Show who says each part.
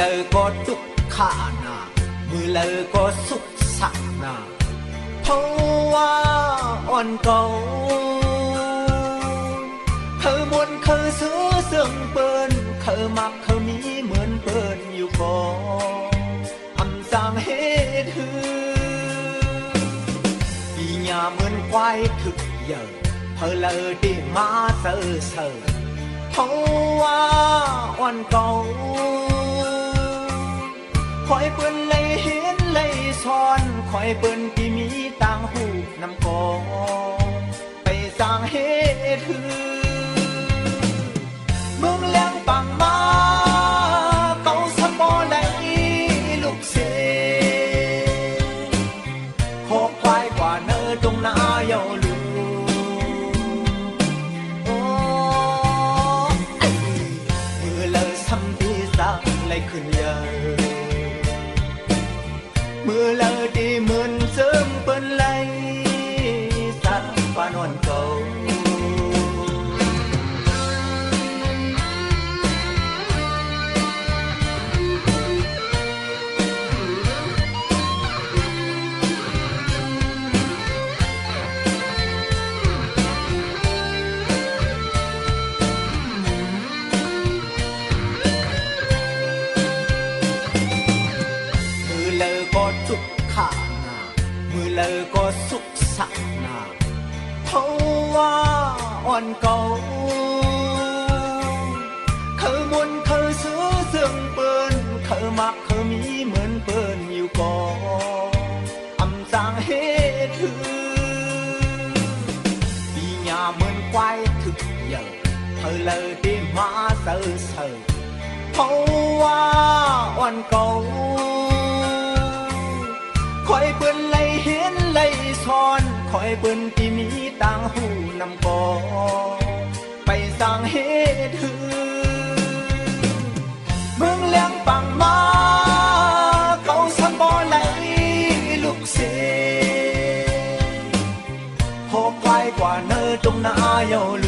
Speaker 1: เลอก็ทุกขานามือเลอก็สุขสักนาเพราะว่าอ่อนเก่าเคยมวนเคยซื้อเสื่องเปิ้นเคยมักเคยมีเหมือนเปิ้นอยู่ก่ออำสางเฮ็ดหือปีหญ้าเหมือนควายถึกเยอะเพอเลอได้มาเซ่อเซ่อเพราะว่าอ่อนเก่าคอยเปิ้นเลยเห็นเลยซ้อนคอยเปิ้นที่มีต่างหูนำกองไปสร้างเฮ็ดหือเมืองแหลงปังมาเก่าสะบ่ไหลลูกเสขอควายกว่าเนื้อตรงหน้าเยาลูโอ้มือเลยทำที่สักเลยขึ้นเยอะมือเลอดีเหมือนเสริมเปิ้นไหลสัตว์ปานวนเก่ามือเลอก็ทุกขานามือเลอก็สุขสักนาเพราะว่าอ่อนเก่าเคยมวนเคยซื้อเสื่องเปิ้นเคยมักเคยมีเหมือนเปิ้นอยู่ก่ออำสางเฮ็ดหือปีหญ้าเหมือนควายถึกเยอะเพอเลอได้มาเซ่อเซ่อเพราะว่าอ่อนเก่าคอยเปิ้นเลยเห็นเลยซ้อนคอยเปิ้นที่มีต่างหูนำกอไปสร้างเฮ็ดหือเมืองแหลงปังมาเก่าสะบ่ไหลลูกเสพอควายกว่าเนื้อตรงหน้าเยาลู